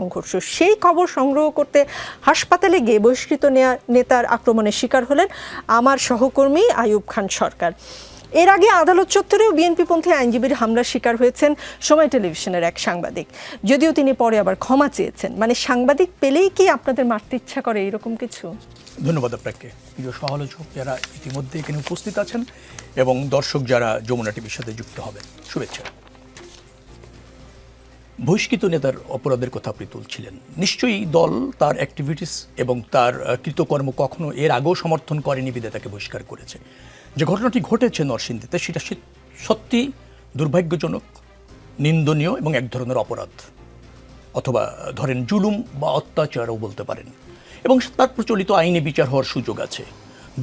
সংঘর্ষ, সেই খবর সংগ্রহ করতে হাসপাতালে গিয়ে বহিষ্কৃত নেতার আক্রমণের শিকার হলেন আমার সহকর্মী আইয়ুব খান সরকার। এর আগে আদালত চত্বরেও বিএনপিপন্থী আইনজীবীর হামলার শিকার হয়েছেন সময় টেলিভিশনের এক সাংবাদিক, যদিও তিনি পরে আবার ক্ষমা চেয়েছেন। মানে সাংবাদিক পেলেই কি আপনাদের মারতে ইচ্ছা করে, এরকম কিছু? ধন্যবাদ আপনাকে। প্রিয় সমালোচক যারা ইতিমধ্যে এখানে উপস্থিত আছেন এবং দর্শক যারা যমুনা টিভির সাথে যুক্ত হবেন, শুভেচ্ছা। বহিষ্কৃত নেতার অপরাধের কথা আপনি তুলছিলেন। নিশ্চয়ই দল তার অ্যাক্টিভিটিস এবং তার কৃতকর্ম কখনো এর আগেও সমর্থন করেনি, বিধায় তাকে বহিষ্কার করেছে। যে ঘটনাটি ঘটেছে নরসিংদীতে, সেটা সত্যি দুর্ভাগ্যজনক, নিন্দনীয় এবং এক ধরনের অপরাধ, অথবা ধরেন জুলুম বা অত্যাচারও বলতে পারেন, এবং তার প্রচলিত আইনে বিচার হওয়ার সুযোগ আছে।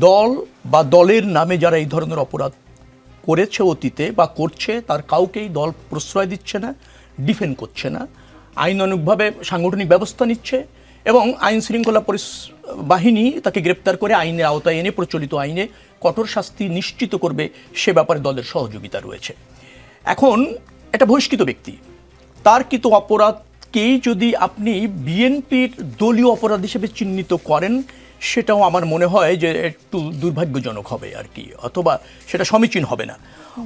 দল বা দলের নামে যারা এই ধরনের অপরাধ করেছে অতীতে বা করছে, তার কাউকেই দল প্রশ্রয় দিচ্ছে না, ডিফেন্ড করছে না, আইনানুগভাবে সাংগঠনিক ব্যবস্থা নিচ্ছে এবং আইন শৃঙ্খলা বাহিনী তাকে গ্রেপ্তার করে আইনের আওতায় এনে প্রচলিত আইনে কঠোর শাস্তি নিশ্চিত করবে, সে ব্যাপারে দলের সহযোগিতা রয়েছে। এখন একটা বহিষ্কৃত ব্যক্তি, তার কৃত অপরাধকেই যদি আপনি বিএনপির দলীয় অপরাধ হিসেবে চিহ্নিত করেন, সেটাও আমার মনে হয় যে একটু দুর্ভাগ্যজনক হবে আর কি, অথবা সেটা সমীচীন হবে না।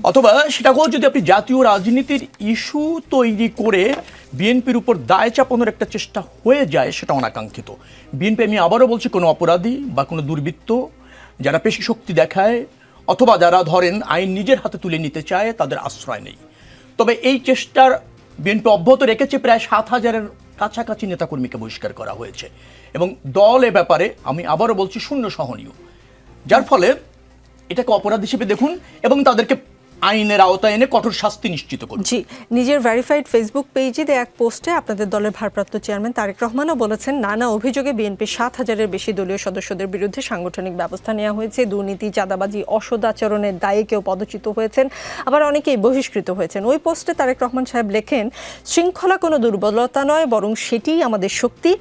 অথবা সেটাকেও যদি আপনি জাতীয় রাজনীতির ইস্যু তৈরি করে বিএনপির উপর দায় চাপানোর একটা চেষ্টা হয়ে যায়, সেটা অনাকাঙ্ক্ষিত। বিএনপি, আমি আবারও বলছি, কোনো অপরাধী বা কোনো দুর্বৃত্ত যারা পেশি শক্তি দেখায় অথবা যারা ধরেন আইন নিজের হাতে তুলে নিতে চায়, তাদের আশ্রয় নেই। তবে এই চেষ্টার বিএনপি অব্যাহত রেখেছে। প্রায় 7,000-এর কাছাকাছি নেতাকর্মীকে বহিষ্কার করা হয়েছে এবং দল এ ব্যাপারে, আমি আবারও বলছি, শূন্য সহনীয়। যার ফলে এটাকে অপরাধ হিসেবে দেখুন এবং তাদেরকে আইনের আওতায় এনে কঠোর শাস্তি নিশ্চিত করুন। জি, নিজের ভেরিফাইড ফেসবুক পেজে এক পোস্টে আপনাদের দলের ভারপ্রাপ্ত চেয়ারম্যান তারেক রহমানও বলেছেন, নানা অভিযোগে বিএনপি 7,000-এর বেশি দলীয় সদস্যদের বিরুদ্ধে সাংগঠনিক ব্যবস্থা নেওয়া হয়েছে। দুর্নীতি, চাঁদাবাজি, অসদাচরণের দায়ে কেউ পদচ্যুত হয়েছেন, আবার অনেকেই বহিষ্কৃত হয়েছেন। ওই পোস্টে তারেক রহমান সাহেব লেখেন, শৃঙ্খলা কোনো দুর্বলতা নয়, বরং সেটিই আমাদের শক্তি।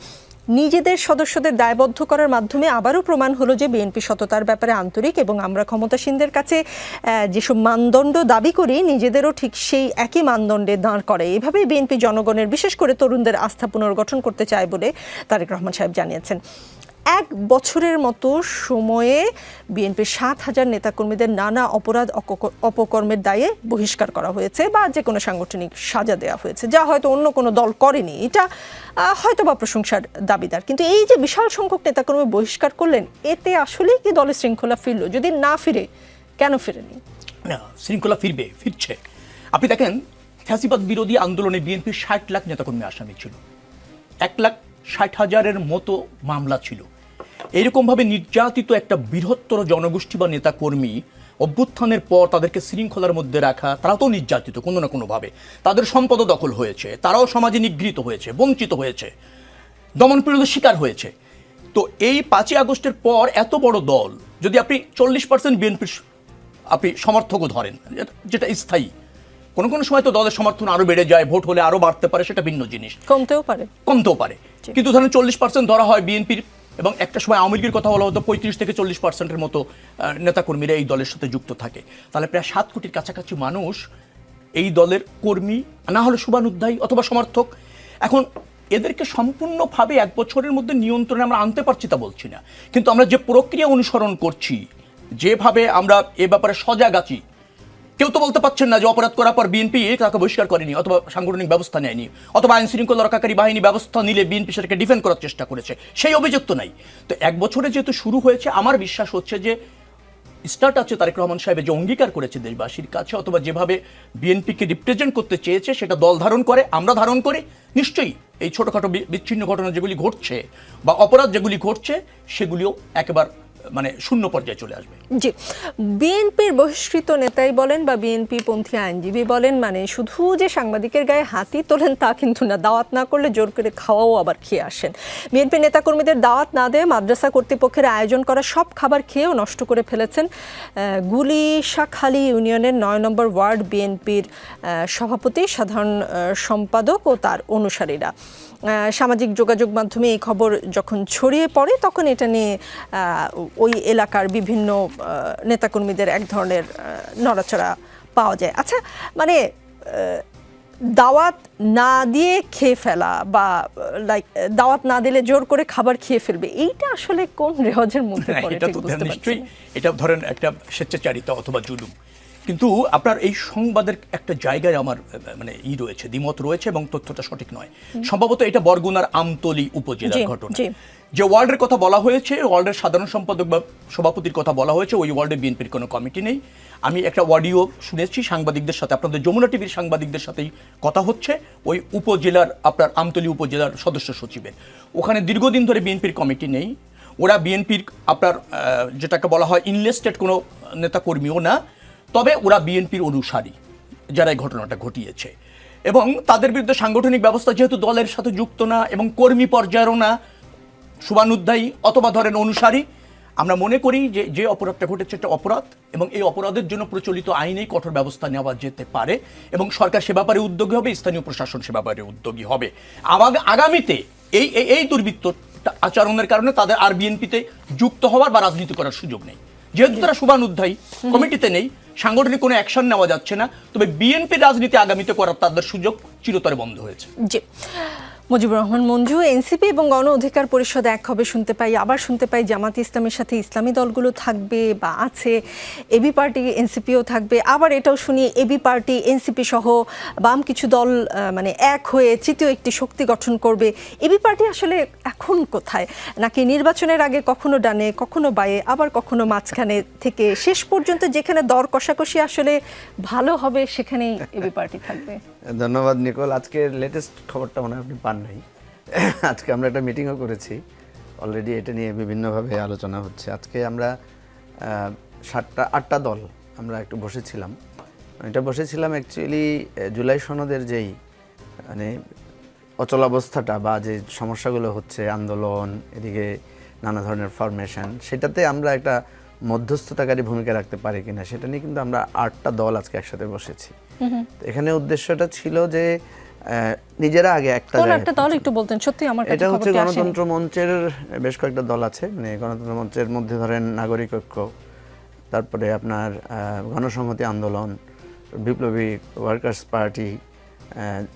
নিজেদের সদস্যদের দায়বদ্ধ করার মাধ্যমে আবারও প্রমাণ হলো যে বিএনপি সততার ব্যাপারে আন্তরিক, এবং আমরা ক্ষমতাসীনদের কাছে যেসব মানদণ্ড দাবি করি, নিজেদেরও ঠিক সেই একই মানদণ্ডে দাঁড় করে। এভাবেই বিএনপি জনগণের, বিশেষ করে তরুণদের আস্থা পুনর্গঠন করতে চায় বলে তারেক রহমান সাহেব জানিয়েছেন। 1 বছরের মতো সময়ে বিএনপির 7,000 নেতাকর্মীদের নানা অপরাধ অপকর্মের দায়ে বহিষ্কার করা হয়েছে বা যে কোনো সাংগঠনিক সাজা দেওয়া হয়েছে, যা হয়তো অন্য কোনো দল করেনি। এটা হয়তো বা প্রশংসার দাবিদার। কিন্তু এই যে বিশাল সংখ্যক নেতাকর্মী বহিষ্কার করলেন, এতে আসলেই কি দলের শৃঙ্খলা ফিরল? যদি না ফিরে, কেন ফিরেনি? না, শৃঙ্খলা ফিরছে। আপনি দেখেন, ফ্যাসিবাদ বিরোধী আন্দোলনে বিএনপির 60 লাখ নেতাকর্মী আসামি ছিল, 1,60,000-এর মতো মামলা ছিল। এরকমভাবে নির্যাতিত একটা বৃহত্তর জনগোষ্ঠী বা নেতাকর্মী অভ্যুত্থানের পর তাদেরকে শৃঙ্খলার মধ্যে রাখা, তারা তো নির্যাতিত কোনো না কোনোভাবে, তাদের সম্পদ দখল হয়েছে, তারাও সমাজে নিগৃহীত হয়েছে, বঞ্চিত হয়েছে, দমনপীড়নের শিকার হয়েছে। তো এই 5ই আগস্টের পর এত বড় দল, যদি আপনি 40% বিএনপির আপনি সমর্থকও ধরেন, যেটা স্থায়ী, কোনো কোনো সময় তো দলের সমর্থন আরো বেড়ে যায়, ভোট হলে আরো বাড়তে পারে, সেটা ভিন্ন জিনিস, কমতেও পারে। কিন্তু ধরেন 40% ধরা হয় বিএনপির, এবং একটা সময় আওয়ামী লীগের কথা বলা হতো 35 থেকে 40%-এর মতো নেতাকর্মীরা এই দলের সাথে যুক্ত থাকে। তাহলে প্রায় 7 কোটির কাছাকাছি মানুষ এই দলের কর্মী, না হলে শুভানুধ্যায়ী অথবা সমর্থক। এখন এদেরকে সম্পূর্ণভাবে 1 বছরের মধ্যে নিয়ন্ত্রণে আমরা আনতে পারছি তা বলছি না, কিন্তু আমরা যে প্রক্রিয়া অনুসরণ করছি, যেভাবে আমরা এ ব্যাপারে সজাগ আছি, কেউ তো বলতে পারছেন না যে অপরাধ করার পর বিএনপি তাকে বহিষ্কার করেনি অথবা সাংগঠনিক ব্যবস্থা নেয়নি, অথবা আইন শৃঙ্খলা রক্ষাকারী বাহিনী ব্যবস্থা নিলে বিএনপি সেটাকে ডিফেন্ড করার চেষ্টা করেছে, সেই অভিযোগ তো নাই। তো 1 বছরে যেহেতু শুরু হয়েছে, আমার বিশ্বাস হচ্ছে যে স্টার্ট আছে তারেক রহমান সাহেব যে অঙ্গীকার করেছে দেশবাসীর কাছে, অথবা যেভাবে বিএনপিকে রিপ্রেজেন্ট করতে চেয়েছে, সেটা দল ধারণ করে, আমরা ধারণ করি। নিশ্চয়ই এই ছোটোখাটো বিচ্ছিন্ন ঘটনা যেগুলি ঘটছে বা অপরাধ যেগুলি ঘটছে, সেগুলিও একেবারে শূন্য পর্যায়ে চলে আসবে। জি, বিএনপির বহিষ্কৃত নেতাই বলেন বা বিএনপি পন্থী আইনজীবী বলেন, শুধু যে সাংবাদিকের গায়ে হাতি তোলেন তা কিন্তু না, দাওয়াত না করলে জোর করে খাওয়াও আবার খেয়ে আসেন। বিএনপি নেতাকর্মীদের দাওয়াত না দিয়ে মাদ্রাসা কর্তৃপক্ষের আয়োজন করা সব খাবার খেয়েও নষ্ট করে ফেলেছেন গুলিশাখালী ইউনিয়নের 9 নম্বর ওয়ার্ড বিএনপির সভাপতি, সাধারণ সম্পাদক ও তার অনুসারীরা। সামাজিক যোগাযোগ মাধ্যমে এই খবর যখন ছড়িয়ে পড়ে, তখন এটা নিয়ে ওই এলাকার বিভিন্ন নেতাকর্মীদের এক ধরনের নড়াচড়া পাওয়া যায়। আচ্ছা, দাওয়াত না দিয়ে খেয়ে ফেলা বা লাইক দাওয়াত না দিলে জোর করে খাবার খেয়ে ফেলবে, এইটা আসলে কোন রেওয়াজের মধ্যে পড়ে? এটা ঠিক তো বুঝতে পারছি নিশ্চয়ই না। এটা ধরেন একটা স্বেচ্ছাচারিতা অথবা জুলুম, কিন্তু আপনার এই সংবাদের একটা জায়গায় আমার মানে রয়েছে, দ্বিমত রয়েছে এবং তথ্যটা সঠিক নয়। সম্ভবত এটা বরগুনার আমতলী উপজেলার ঘটনা। যে ওয়ার্ডের কথা বলা হয়েছে, ওয়ার্ডের সাধারণ সম্পাদক বা সভাপতির কথা বলা হয়েছে, ওই ওয়ার্ডে বিএনপির কোনো কমিটি নেই। আমি একটা অডিও শুনেছি সাংবাদিকদের সাথে, আপনাদের যমুনা টিভির সাংবাদিকদের সাথেই কথা হচ্ছে, ওই উপজেলার আপনার আমতলী উপজেলার সদস্য সচিবের। ওখানে দীর্ঘদিন ধরে বিএনপির কমিটি নেই। ওরা বিএনপির আপনার যেটাকে বলা হয় ইনলিস্টেড কোনো নেতাকর্মীও না, তবে ওরা বিএনপির অনুসারী যারা এই ঘটনাটা ঘটিয়েছে, এবং তাদের বিরুদ্ধে সাংগঠনিক ব্যবস্থা যেহেতু দলের সাথে যুক্ত না এবং কর্মী পর্যায়েরও না, শুভানুধ্যায়ী অথবা ধরেন অনুসারী, আমরা মনে করি যে যে অপরাধটা ঘটেছে এটা অপরাধ, এবং এই অপরাধের জন্য প্রচলিত আইনেই কঠোর ব্যবস্থা নেওয়া যেতে পারে, এবং সরকার সে ব্যাপারে উদ্যোগী হবে, স্থানীয় প্রশাসন সে ব্যাপারে উদ্যোগী হবে। আগামীতে এই এই দুর্বৃত্ত আচরণের কারণে তাদের আর বিএনপিতে যুক্ত হওয়ার বা রাজনীতি করার সুযোগ নেই। যেহেতু তারা শুভানুধ্যায়ী, কমিটিতে নেই, সাংগঠনিক কোনো অ্যাকশন নেওয়া যাচ্ছে না, তবে বিএনপির রাজনীতি আগামীতে করার তাদের সুযোগ চিরতরে বন্ধ হয়েছে। জি, মুজিবুর রহমান মঞ্জু, এনসিপি এবং গণ অধিকার পরিষদ এক হবে শুনতে পাই, আবার শুনতে পাই জামাত ইসলামের সাথে ইসলামী দলগুলো থাকবে বা আছে, এবি পার্টি এনসিপিও থাকবে, আবার এটাও শুনি এবি পার্টি এনসিপি সহ বাম কিছু দল মানে এক হয়ে তৃতীয় একটি শক্তি গঠন করবে। এবি পার্টি আসলে এখন কোথায়? নাকি নির্বাচনের আগে কখনো ডানে কখনো বায়ে আবার কখনো মাঝখানে থেকে শেষ পর্যন্ত যেখানে দর কষাকষি আসলে ভালো হবে সেখানেই এবি পার্টি থাকবে? ধন্যবাদ নিকোল। আজকের লেটেস্ট খবরটা মনে হয় আপনি পান নাই। আজকে আমরা একটা মিটিংও করেছি, অলরেডি এটা নিয়ে বিভিন্নভাবে আলোচনা হচ্ছে। আজকে আমরা 7-8টা দল আমরা একটু বসেছিলাম। এটা বসেছিলাম অ্যাকচুয়ালি জুলাই সনদের যেই মানে অচলাবস্থাটা বা যে সমস্যাগুলো হচ্ছে, আন্দোলন, এদিকে নানা ধরনের ফরমেশন, সেটাতে আমরা একটা মধ্যস্থতাকারী ভূমিকা রাখতে পারি কিনা সেটা নিয়ে কিন্তু আমরা 8টা দল আজকে একসাথে বসেছি। এখানে উদ্দেশ্যটা ছিল যে নিজেরা আগে একটা দল একটু বলতেন, সত্যি আমার কাছে এটা হচ্ছে খবরটা আসেনি। গণতন্ত্র মঞ্চের বেশ কয়েকটা দল আছে, মানে গণতন্ত্র মঞ্চের মধ্যে ধরেন নাগরিক ঐক্য, তারপরে আপনার গণসংহতি আন্দোলন, বিপ্লবী ওয়ার্কার্স পার্টি,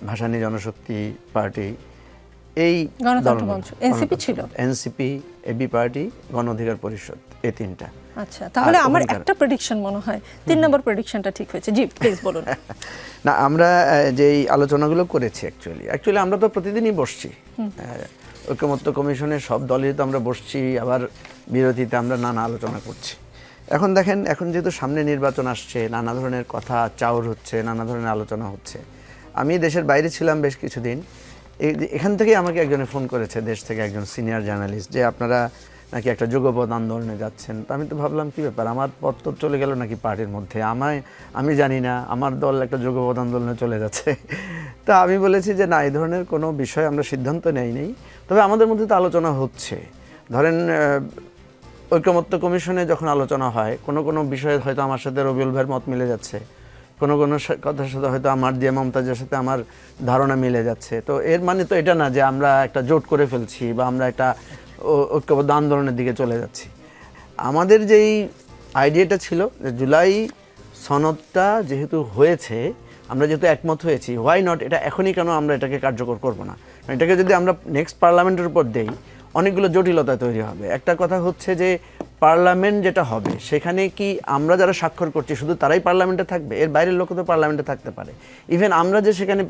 ভাসানী জনশক্তি পার্টি, এই গণতন্ত্র মঞ্চ, এনসিপি ছিল, এনসিপি, এবি পার্টি, গণ অধিকার পরিষদ, এই তিনটা। আচ্ছা, তাহলে আমার একটা প্রেডিকশন মনে হয় 3 নম্বর প্রেডিকশনটা ঠিক হয়েছে। জি প্লিজ বলুন। না, আমরা যেই আলোচনাগুলো করেছি অ্যাকচুয়ালি আমরা তো প্রতিদিনই বসছি, ঐকমত্য কমিশনের সব দলই তো আমরা বসছি, আবার বিরোধীতে আমরা নানা আলোচনা করছি। এখন দেখেন, এখন যেহেতু সামনে নির্বাচন আসছে, নানা ধরনের কথা চাউর হচ্ছে, নানা ধরনের আলোচনা হচ্ছে। আমি দেশের বাইরে ছিলাম বেশ কিছুদিন, এখান থেকে আমাকে একজনে ফোন করেছে, দেশ থেকে একজন সিনিয়র জার্নালিস্ট, যে আপনারা নাকি একটা যুগপৎ আন্দোলনে যাচ্ছেন। তো আমি তো ভাবলাম কি ব্যাপার, আমার পথ তো চলে গেল নাকি পার্টির মধ্যে, আমি জানি না আমার দল একটা যুগপৎ আন্দোলনে চলে যাচ্ছে। তা আমি বলেছি যে না, এই ধরনের কোনো বিষয় আমরা সিদ্ধান্ত নেই, তবে আমাদের মধ্যে তো আলোচনা হচ্ছে। ধরেন ঐকমত্য কমিশনে যখন আলোচনা হয়, কোনো বিষয়ে হয়তো আমার সাথে রবিউল ভাইয়ের মত মিলে যাচ্ছে, কোনো কথার সাথে হয়তো আমার দিয়ে মমতাজের সাথে আমার ধারণা মিলে যাচ্ছে। তো এর মানে তো এটা না যে আমরা একটা জোট করে ফেলছি বা আমরা একটা ঐক্যবদ্ধ আন্দোলনের দিকে চলে যাচ্ছি। আমাদের যেই আইডিয়াটা ছিল যে জুলাই সনদটা যেহেতু হয়েছে, আমরা যেহেতু একমত হয়েছি, হোয়াই নট এটা এখনই কেন আমরা এটাকে কার্যকর করব না? এটাকে যদি আমরা নেক্সট পার্লামেন্টের উপর দেই, অনেকগুলো জটিলতা তৈরি হবে। একটা কথা হচ্ছে যে পার্লামেন্ট যেটা হবে সেখানে কি আমরা যারা স্বাক্ষর করছি শুধু তারাই পার্লামেন্টে থাকবে? এর বাইরের লোক তো পার্লামেন্টে থাকতে পারে। ইভেন আমরা যে সেখানে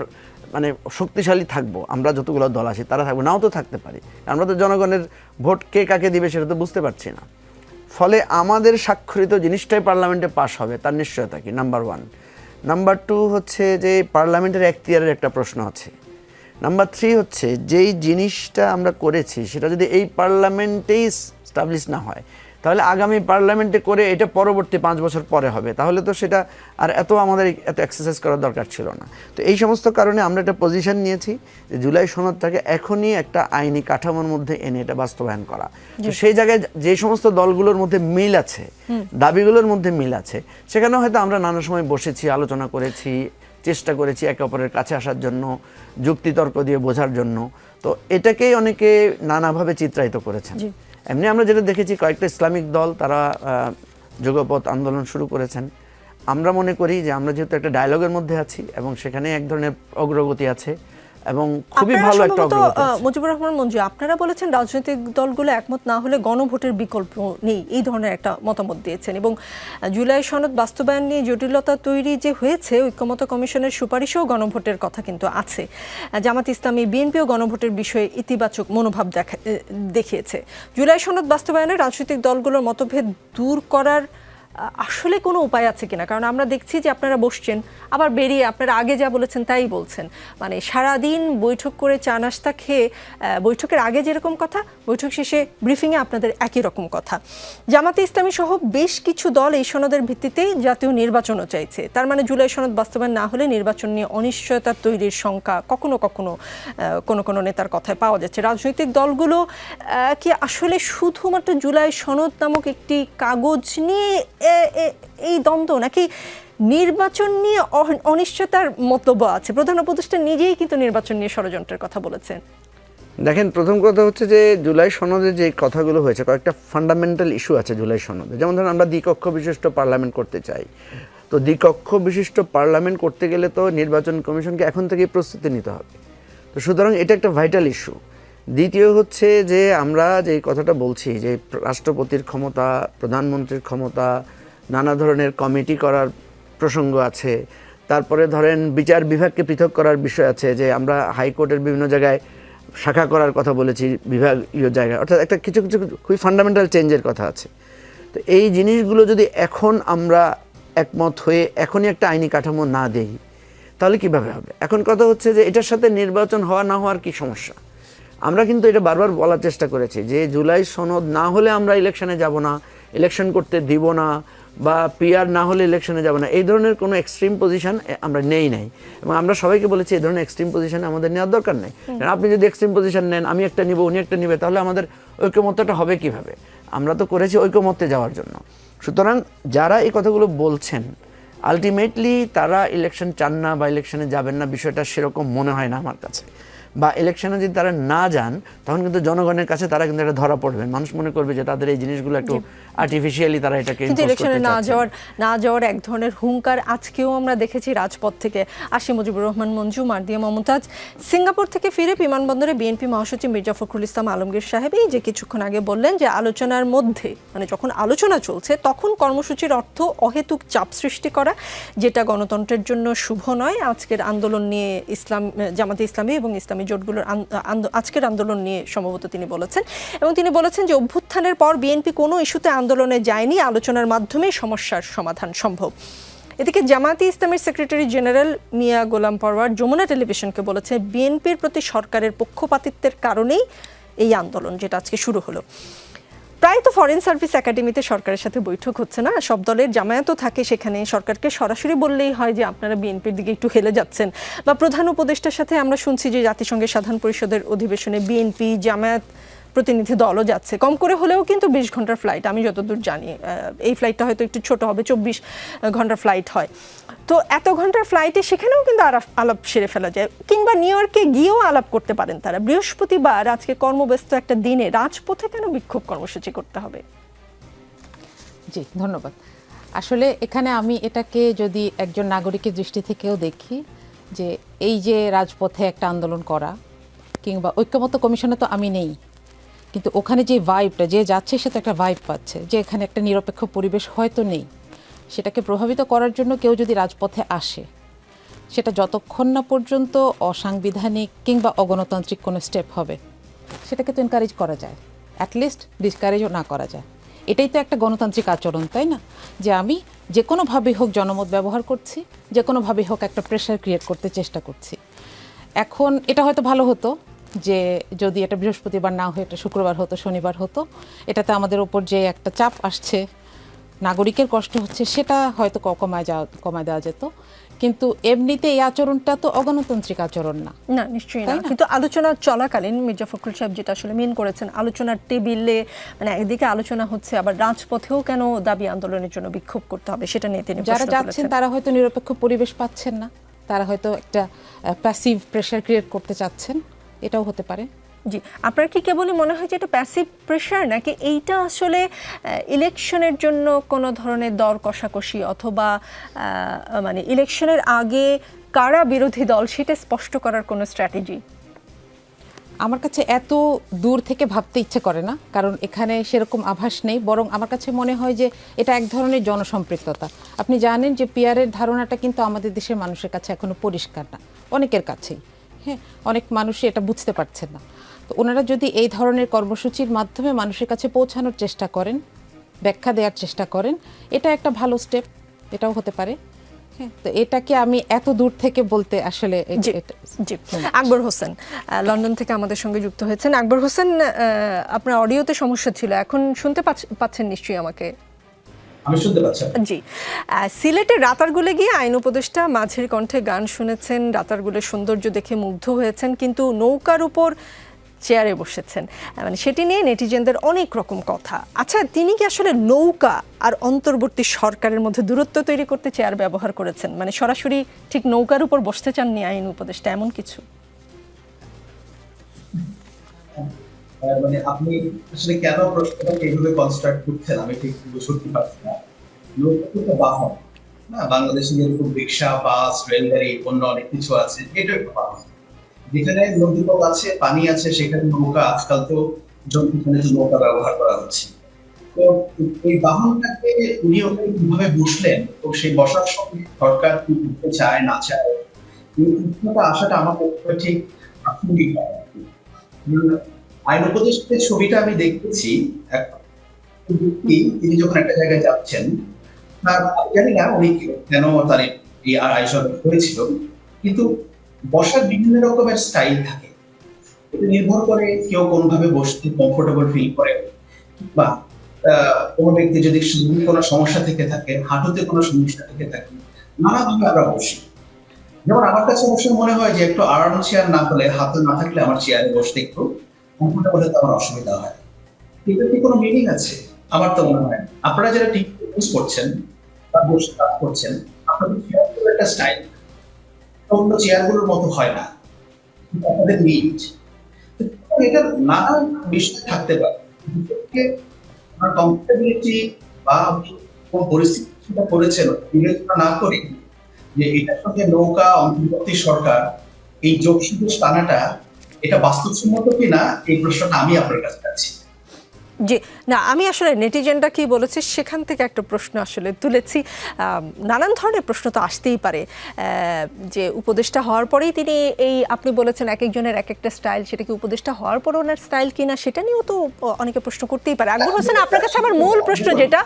মানে শক্তিশালী থাকবো, আমরা যতগুলো দল আছি তারা থাকবো, নাও তো থাকতে পারি। আমরা তো জনগণের ভোট কে কাকে দিবে সেটা তো বুঝতে পারছি না। ফলে আমাদের স্বাক্ষরিত জিনিসটাই পার্লামেন্টে পাস হবে তার নিশ্চয়তা কি? নাম্বার 1। নাম্বার 2 হচ্ছে যে পার্লামেন্টের এখতিয়ারের একটা প্রশ্ন আছে। নাম্বার 3 হচ্ছে যেই জিনিসটা আমরা করেছি সেটা যদি এই পার্লামেন্টেই স্টাবলিশ না হয়, তাহলে আগামী পার্লামেন্টে করে এটা পরবর্তী 5 বছর পরে হবে, তাহলে তো সেটা আর আমাদের এত এক্সারসাইজ করার দরকার ছিল না। তো এই সমস্ত কারণে আমরা একটা পজিশন নিয়েছি যে জুলাই সনদটাকে এখনই একটা আইনি কাঠামোর মধ্যে এনে এটা বাস্তবায়ন করা। তো সেই জায়গায় যে সমস্ত দলগুলোর মধ্যে মিল আছে, দাবিগুলোর মধ্যে মিল আছে, সেখানে হয়তো আমরা নানা সময় বসেছি, আলোচনা করেছি, চেষ্টা করেছি একে অপরের কাছে আসার জন্য, যুক্তিতর্ক দিয়ে বোঝার জন্য। তো এটাকেই অনেকে নানাভাবে চিত্রায়িত করেছেন। এমনি আমরা যেটা দেখেছি, কয়েকটা ইসলামিক দল তারা যুগপৎ আন্দোলন শুরু করেছেন। আমরা মনে করি যে আমরা যেহেতু একটা ডায়ালগের মধ্যে আছি এবং সেখানে এক ধরনের অগ্রগতি আছে এবং খুবই ভালো একটা অগ্রগতি আছে। মুজিবুর রহমান মঞ্জু, আপনারা বলেছেন রাজনৈতিক দলগুলো একমত না হলে গণভোটের বিকল্প নেই, এই ধরনের একটা মতামত দিয়েছেন এবং জুলাই সনদ বাস্তবায়ন নিয়ে জটিলতা তৈরি যে হয়েছে, ঐক্যমত্য কমিশনের সুপারিশেও গণভোটের কথা কিন্তু আছে। জামাত ইসলামী, বিএনপিও গণভোটের বিষয়ে ইতিবাচক মনোভাব দেখিয়েছে। জুলাই সনদ বাস্তবায়নে রাজনৈতিক দলগুলোর মতভেদ দূর করার আসলে কোনো উপায় আছে কিনা? কারণ আমরা দেখছি যে আপনারা বসছেন, আবার বেরিয়ে আপনারা আগে যা বলেছেন তাই বলছেন, মানে সারাদিন বৈঠক করে চা নাস্তা খেয়ে বৈঠকের আগে যেরকম কথা, বৈঠক শেষে ব্রিফিংয়ে আপনাদের একই রকম কথা। জামাতে ইসলামী সহ বেশ কিছু দল এই সনদের ভিত্তিতেই জাতীয় নির্বাচনও চাইছে। তার মানে জুলাই সনদ বাস্তবায়ন না হলে নির্বাচন নিয়ে অনিশ্চয়তা তৈরির শঙ্কা কখনো কখনো কোনো নেতার কথায় পাওয়া যাচ্ছে। রাজনৈতিক দলগুলো কি আসলে শুধুমাত্র জুলাই সনদ নামক একটি কাগজ নিয়ে এই দ্বন্দ্ব, নাকি নির্বাচন নিয়ে অনিশ্চয়তার মন্তব্য আছে? প্রধান উপদেষ্টা নিজেই কিন্তু নির্বাচন নিয়ে ষড়যন্ত্রের কথা বলেছেন। দেখেন, প্রথম কথা হচ্ছে যে জুলাই সনদে যে কথাগুলো হয়েছে, কয়েকটা ফান্ডামেন্টাল ইস্যু আছে জুলাই সনদে। যেমন ধরুন, আমরা দ্বিকক্ষ বিশিষ্ট পার্লামেন্ট করতে চাই, তো দ্বিকক্ষ বিশিষ্ট পার্লামেন্ট করতে গেলে তো নির্বাচন কমিশনকে এখন থেকেই প্রস্তুতি নিতে হবে। তো সুতরাং এটা একটা ভাইটাল ইস্যু। দ্বিতীয় হচ্ছে যে আমরা যে কথাটা বলছি যে রাষ্ট্রপতির ক্ষমতা, প্রধানমন্ত্রীর ক্ষমতা, নানা ধরনের কমিটি করার প্রসঙ্গ আছে। তারপরে ধরেন বিচার বিভাগকে পৃথক করার বিষয় আছে, যে আমরা হাইকোর্টের বিভিন্ন জায়গায় শাখা করার কথা বলেছি বিভাগীয় জায়গায়, অর্থাৎ একটা কিছু কিছু খুবই ফান্ডামেন্টাল চেঞ্জের কথা আছে। তো এই জিনিসগুলো যদি এখন আমরা একমত হয়ে এখনই একটা আইনি কাঠামো না দেই, তাহলে কিভাবে হবে? এখন কথা হচ্ছে যে এটার সাথে নির্বাচন হওয়া না হওয়ার কি সমস্যা? আমরা কিন্তু এটা বারবার বলার চেষ্টা করেছি যে জুলাই সনদ না হলে আমরা ইলেকশনে যাব না, ইলেকশন করতে দিব না, বা পিআর না হলে ইলেকশনে যাব না, এই ধরনের কোনো এক্সট্রিম পজিশন আমরা নেই নাই। এবং আমরা সবাইকে বলেছি এই ধরনের এক্সট্রিম পজিশন আমাদের নেওয়ার দরকার নেই। কারণ আপনি যদি এক্সট্রিম পজিশন নেন, আমি একটা নিব, উনি একটা নিবে, তাহলে আমাদের ঐক্যমত্যটা হবে কিভাবে? আমরা তো করেছি ঐক্যমত্যে যাওয়ার জন্য। সুতরাং যারা এই কথাগুলো বলছেন, আলটিমেটলি তারা ইলেকশন চান না বা ইলেকশনে যাবেন না, বিষয়টা সেরকম মনে হয় না আমার কাছে। বা ইলেকশনে যদি তারা না যান, তখন কিন্তু জনগণের কাছে তারা কিন্তু এটা ধরা পড়বেন। মানুষ মনে করবে যে তাদের এই জিনিসগুলো একটু আর্টিফিশিয়ালি তারা এটাকে ইলেকশনে না যাওয়ার এক ধরনের হুঙ্কার আজকেও আমরা দেখেছি রাজপথ থেকে। আসি মুজিবুর রহমান মঞ্জু, মার্দিয়া মমতাজ। সিঙ্গাপুর থেকে ফিরে বিমানবন্দরে বিএনপি মহাসচিব মির্জা ফখরুল ইসলাম আলমগীর সাহেব এই যে কিছুক্ষণ আগে বললেন যে আলোচনার মধ্যে, মানে যখন আলোচনা চলছে তখন কর্মসূচির অর্থ অহেতুক চাপ সৃষ্টি করা, যেটা গণতন্ত্রের জন্য শুভ নয়। আজকের আন্দোলন নিয়ে জামাতে ইসলামী এবং ইসলামী জোটগুলোর আজকের আন্দোলন নিয়ে সম্ভবত তিনি বলেছেন, এবং তিনি বলেছেন যে অভ্যুত্থানের পর বিএনপি কোনো ইস্যুতে আন্দোলনে যায়নি, আলোচনার মাধ্যমে সমস্যার সমাধান সম্ভব। এদিকে জামায়াতে ইসলামের সেক্রেটারি জেনারেল মিয়া গোলাম পরওয়ার যমুনা টেলিভিশনকে বলেছে বিএনপির প্রতি সরকারের পক্ষপাতিত্বের কারণেই এই আন্দোলন, যেটা আজকে শুরু হলো। প্রায় তো ফরেন সার্ভিস একাডেমিতে সরকারের সাথে বৈঠক হচ্ছে না, সব দলের জামায়াতও থাকে সেখানে। সরকারকে সরাসরি বললেই হয় যে আপনারা বিএনপির দিকে একটু হেলে যাচ্ছেন। বা প্রধান উপদেষ্টার সাথে আমরা শুনছি যে জাতিসংঘের সাধারণ পরিষদের অধিবেশনে বিএনপি, জামায়াত প্রতিনিধি দলও যাচ্ছে। কম করে হলেও কিন্তু 20 ঘন্টার ফ্লাইট, আমি যতদূর জানি। এই ফ্লাইটটা হয়তো একটু ছোট হবে, 24 ঘন্টার ফ্লাইট হয়। তো এত ঘন্টার ফ্লাইটে সেখানেও কিন্তু আলাপ সেরে ফেলা যায়, কিংবা নিউ ইয়র্কে গিয়েও আলাপ করতে পারেন তারা। বৃহস্পতিবার আজকে কর্মব্যস্ত একটা দিনে রাজপথে কেন বিক্ষোভ কর্মসূচি করতে হবে? জি, ধন্যবাদ। আসলে এখানে আমি এটাকে যদি একজন নাগরিকের দৃষ্টি থেকেও দেখি, যে এই যে রাজপথে একটা আন্দোলন করা, কিংবা ঐক্যমত্য কমিশনে তো আমি নেই, কিন্তু ওখানে যে ভাইবটা, যে যাচ্ছে সে তো একটা ভাইব পাচ্ছে যে এখানে একটা নিরপেক্ষ পরিবেশ হয়তো নেই। সেটাকে প্রভাবিত করার জন্য কেউ যদি রাজপথে আসে, সেটা যতক্ষণ না পর্যন্ত অসাংবিধানিক কিংবা অগণতান্ত্রিক কোনো স্টেপ হবে, সেটাকে তো এনকারেজ করা যায়, অ্যাটলিস্ট ডিসকারেজও না করা যায়। এটাই তো একটা গণতান্ত্রিক আচরণ, তাই না? যে আমি যে কোনোভাবেই হোক জনমত ব্যবহার করছি, যে কোনোভাবেই হোক একটা প্রেশার ক্রিয়েট করতে চেষ্টা করছি। এখন এটা হয়তো ভালো হতো যে যদি এটা বৃহস্পতিবার না হয়ে এটা শুক্রবার হতো, শনিবার হতো। এটাতে আমাদের ওপর যে একটা চাপ আসছে, নাগরিকের কষ্ট হচ্ছে, সেটা হয়তো কমায় দেওয়া যেত। কিন্তু এমনিতে এই আচরণটা তো অগণতান্ত্রিক আচরণ না। না, নিশ্চয়ই না। কিন্তু আলোচনা চলাকালীন মির্জা ফখরুল সাহেব যেটা আসলে মেন করেছেন, আলোচনার টেবিলে মানে একদিকে আলোচনা হচ্ছে, আবার রাজপথেও কেন দাবি আন্দোলনের জন্য বিক্ষোভ করতে হবে সেটা নিয়ে তিনি যারা যাচ্ছেন তারা হয়তো নিরপেক্ষ পরিবেশ পাচ্ছেন না, তারা হয়তো একটা প্যাসিভ প্রেশার ক্রিয়েট করতে চাচ্ছেন, এটাও হতে পারে। জি, আপনার কি কেবলই মনে হয় যে এটা প্যাসিভ প্রেশার, নাকি এইটা আসলে ইলেকশনের জন্য কোনো ধরনের দর কষাকষি অথবা মানে ইলেকশনের আগে কারা বিরোধী দল সেটা স্পষ্ট করার কোনো স্ট্র্যাটেজি? আমার কাছে এত দূর থেকে ভাবতে ইচ্ছে করে না, কারণ এখানে সেরকম আভাস নেই। বরং আমার কাছে মনে হয় যে এটা এক ধরনের জনসম্পৃক্ততা। আপনি জানেন যে পিআরের ধারণাটা কিন্তু আমাদের দেশের মানুষের কাছে এখনো পরিষ্কার না, অনেকের কাছেই। হ্যাঁ, অনেক মানুষই এটা বুঝতে পারছেন না। তো ওনারা যদি এই ধরনের কর্মসূচির মাধ্যমে মানুষের কাছে পৌঁছানোর চেষ্টা করেন, ব্যাখ্যা দেওয়ার চেষ্টা করেন, এটা একটা ভালো স্টেপ, এটাও হতে পারে। হ্যাঁ, তো এটাকে আমি এত দূর থেকে বলতে আসলে জি, আকবর হোসেন লন্ডন থেকে আমাদের সঙ্গে যুক্ত হয়েছেন। আকবর হোসেন, আপনার অডিওতে সমস্যা ছিল, এখন শুনতে পাচ্ছেন নিশ্চয়ই আমাকে? আমি শুনতে পাচ্ছি। জি, সিলেটের রাতারগুলে গিয়ে আইন উপদেষ্টা মাঝির কণ্ঠে গান শুনেছেন, রাতারগুলের সৌন্দর্য দেখে মুগ্ধ হয়েছেন, কিন্তু নৌকার উপর চেয়ারে বসেছেন, মানে সেটি নিয়ে নেটিজেনদের অনেক রকম কথা। আচ্ছা, তিনি কি আসলে নৌকা আর অন্তর্বর্তী সরকারের মধ্যে দূরত্ব তৈরি করতে চেয়ার ব্যবহার করেছেন, মানে সরাসরি ঠিক নৌকার উপর বসতে চাননি আইন উপদেষ্টা, এমন কিছু? মানে আপনি আসলে কেন প্রশ্নটাকে এইভাবে কনস্ট্রাক্ট করছেন আমি ঠিক বুঝতে পারছি না। নৌকা তো একটা বাহন না, বাংলাদেশে যেরকম রিক্সা, বাস, রেলগাড়ি, অন্য অনেক কিছু আছে, এটা একটা বাহন। যেখানে নদীপথ আছে, পানি আছে, সেখানে নৌকা, আজকাল তো জনসাধারণের নৌকা ব্যবহার করা হচ্ছে। তো এই বাহনটাকে উনি ওখানে কিভাবে বসলেন, তো সেই বসার সময় সরকার কি করতে চায় না চায়, এই প্রশ্নটা আসাটা আমার পক্ষে ঠিক প্রাসঙ্গিক হয়। আইন উপদেষ্টার ছবিটা আমি দেখতেছি, তিনি যখন একটা জায়গায় যাচ্ছেন, আমি জানি না উনি কেন তার এই আয়োজন হয়েছিল, কিন্তু বসার বিভিন্ন রকমের স্টাইল থাকে। এটা নির্ভর করে কেউ কোনভাবে বসতে কমফোর্টেবল ফিল করে, বা কোনো ব্যক্তি যদি কোনো সমস্যা থেকে থাকে, হাঁটুতে কোনো সমস্যা থেকে থাকে, নানাভাবে আমরা বসি। যেমন আমার কাছে অবশ্যই মনে হয় যে একটু আরাম চেয়ার না হলে, হাতে না থাকলে আমার চেয়ারে বসতে একটু কমফোর্টেবল হতে আমার অসুবিধা হয়। এটার কি কোনো মিনিং আছে? আমার তো মনে হয় আপনারা যারা টিভি ইউজ করছেন বা বসে কাজ করছেন, আপনাদের চেয়ারগুলোর একটা স্টাইল অন্য চেয়ারগুলোর মতো হয় না, আপনাদের নিড। এটার নানান বিষয় থাকতে পারে, আমার কমফোর্টেবিলিটি বা আপনি কোন পরিস্থিতিটা করেছেন বিবেচনা না করে যে এটার সঙ্গে নৌকা, অন্তর্বর্তী সরকার, এই যোগসুযোগ টানাটা এটা বাস্তবসম্মত কিনা, এই প্রশ্নটা আমি আপনার কাছে চাচ্ছি। জি, না, আমি আসলে নেটিজেনরা কি বলেছে সেখান থেকে একটা প্রশ্ন আসলে তুলেছি। নানান ধরনের প্রশ্ন তো আসতেই পারে, যে উপদেষ্টা হওয়ার পরেই তিনি এই, আপনি বলেছেন এক একজনের এক একটা স্টাইল, সেটা কি উপদেষ্টা হওয়ার পর ওনার স্টাইল কিনা সেটা নিয়েও তো অনেকে প্রশ্ন করতেই পারে। আকবর হোসেন, আপনার কাছে আমার মূল প্রশ্ন যেটা,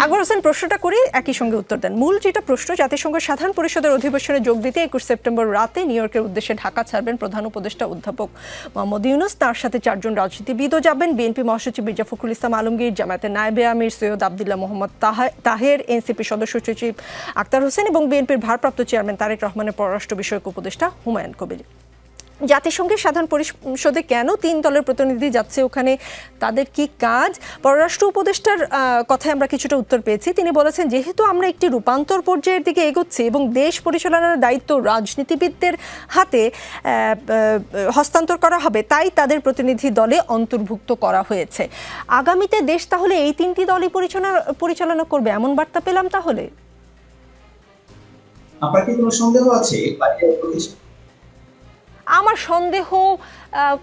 আকবর হোসেন প্রশ্নটা করে একই সঙ্গে উত্তর দেন। মূল যেটা প্রশ্ন, জাতিসংঘের সাধারণ পরিষদের অধিবেশনে যোগ দিতে 21 সেপ্টেম্বর রাতে নিউ ইয়র্কের উদ্দেশ্যে ঢাকা ছাড়বেন প্রধান উপদেষ্টা অধ্যাপক মোহাম্মদ ইউনূস। তার সাথে 4 জন রাজনীতিবিদও যাবেন। বিএনপি মহাসচিব মির্জা ফখরুল ইসলাম আলমগীর, জামায়াতের নায়েবে আমির সৈয়দ আবদুল্লাহ মোহাম্মদ তাহের, এনসিপি সদস্য সচিব আক্তার হোসেন এবং বিএনপির ভারপ্রাপ্ত চেয়ারম্যান তারেক রহমানের পররাষ্ট্র বিষয়ক উপদেষ্টা হুমায়ুন কবির। জাতিসংঘের সাধারণ পরিষদে কেন 3 দলের প্রতিনিধি যাচ্ছে ওখানে, তাদের কি কাজ? পররাষ্ট্র উপদেষ্টার কথায় আমরা কিছুটা উত্তর পেয়েছি। তিনি বলেছেন, যেহেতু আমরা একটি রূপান্তর পর্যায়ের দিকে এগোচ্ছি এবং দেশ পরিচালনার দায়িত্ব রাজনীতিবিদদের হাতে হস্তান্তর করা হবে, তাই তাদের প্রতিনিধি দলে অন্তর্ভুক্ত করা হয়েছে। আগামীতে দেশ তাহলে এই 3টি দলই পরিচালনা করবে, এমন বার্তা পেলাম তাহলে? আপনার কি কোনো সন্দেহ আছে? আমার সন্দেহ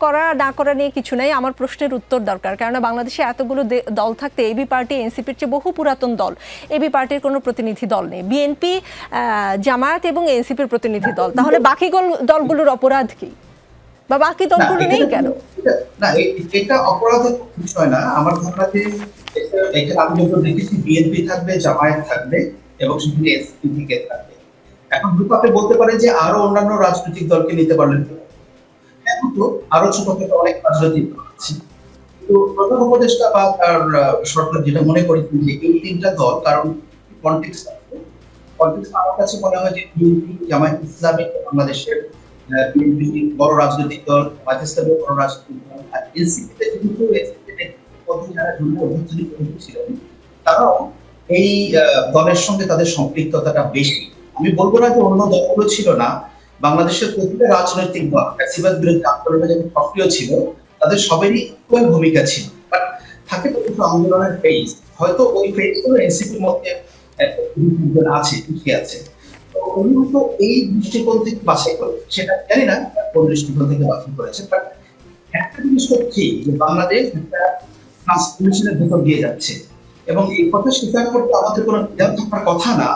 করা না করা নিয়ে কিছু নাই, আমার প্রশ্নের উত্তর দরকার। কেননা বাংলাদেশে এতগুলো দল থাকতে এবি পার্টি এনসিপির চেয়ে বহু পুরাতন দল, এবি পার্টির কোনো প্রতিনিধি দল নেই, বিএনপি, জামায়াত এবং এনসিপির প্রতিনিধি দল। তাহলে বাকি দলগুলোর অপরাধ কি, বা বাকি দলগুলো নেই কেন? না, এটা অপরাধের বিষয় না। আমার ধারণা যে এখানে আমি যখন দেখেছি বিএনপি থাকবে, জামায়াত থাকবে এবং সেখানে এনসিপি থেকে থাকবে। এখন হয়তো আপনি বলতে পারেন যে আরো অন্যান্য রাজনৈতিক দলকে নিতে পারলেন, এখন তো আরো ছোটখাটো অনেক রাজনৈতিক দল আছে। তো প্রধান উপদেষ্টা বা তার সরকার যেটা মনে করেছেন যে এই 3টা দল, কারণ কনটেক্সট আমার কাছে মনে হয় যে বিএনপি, জামায়াত ইসলামী বাংলাদেশের বিএনপি বড় রাজনৈতিক দল, জামায়াত ইসলামী বড় রাজনৈতিক দল, আর এনসিপিতে যেহেতু যারা ছিলেন তারাও এই দলের সঙ্গে তাদের সম্পৃক্ততাটা বেশি। আমি বলবো না যে অন্য দলগুলো ছিল না, বাংলাদেশের প্রতিটা রাজনৈতিক দল ফ্যাসিবাদ বিরোধী আন্দোলনে যারা সক্রিয় ছিল তাদের সবারই ইকুয়াল ভূমিকা ছিল। বাট থাকে তো কিছু আন্দোলনের ফেজ, হয়তো ওই ফেজগুলো এনসিপির মধ্যে আছে, ঠিকই আছে। তো উনি তো এই দৃষ্টিকোণ থেকে বাছাই করে, সেটা জানি না কোন দৃষ্টিকোণ থেকে বাছাই করেছে। বাট একটা জিনিস হচ্ছে যে বাংলাদেশ একটা ট্রান্সফরমেশনের ভেতর দিয়ে যাচ্ছে, এবং এই কথা স্বীকার করতে আমাদের কোনো দ্বিধা থাকার কথা না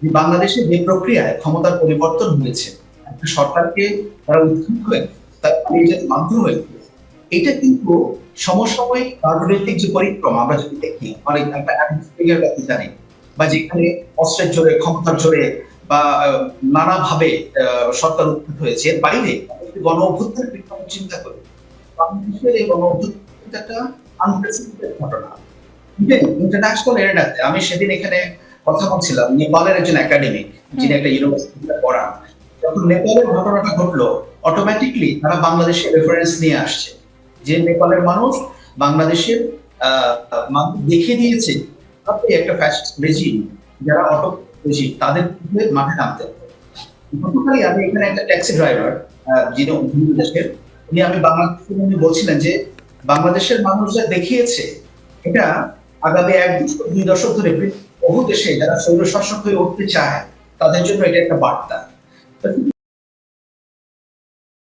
যে বাংলাদেশে যে প্রক্রিয়ায় ক্ষমতার পরিবর্তন হয়েছে, একটা সরকারকে তারা উৎখাত হয়ে তারা পালিয়ে যেতে বাধ্য হয়েছে, এটা কিন্তু সমসাময়িক রাজনৈতিক যে পরিক্রমা আমরা যদি দেখি, অনেক একটা কথা জানি, বা যেখানে অস্ত্রের জোরে, ক্ষমতার জোরে বা নানাভাবে সরকার উৎখাত হয়েছে, এর বাইরে গণ অভ্যুত্থানের প্রেক্ষাপট চিন্তা করি, বাংলাদেশের এই গণ অভ্যুত্থান একটা আনপ্রেসিডেন্টেড ঘটনা। ইন্টারন্যাশনাল এরিনাতে আমি সেদিন এখানে কথা বলছিলাম নেপালের একজন একাডেমিক, যিনি একটা ইউনিভার্সিটিতে পড়ান। যখন নেপালের ঘটনাটা ঘটলো, অটোমেটিকলি তারা বাংলাদেশের রেফারেন্স নিয়ে আসছে যে নেপালের মানুষ বাংলাদেশের দেখে দিয়েছে একটা ফ্যাসিস্ট রেজিম, যারা অটো রেজিম, তাদের মাঠে নামতে হবে। গতকালই আমি এখানে একটা ট্যাক্সি ড্রাইভার, যিনি দেশের, উনি আমি বাংলাদেশ বলছিলেন যে বাংলাদেশের মানুষ যা দেখিয়েছে, এটা আগামী 1-2 দশক ধরে বহু দেশে যারা স্বৈরশাসক হয়ে উঠতে চায় তাদের জন্য এটা একটা বার্তা।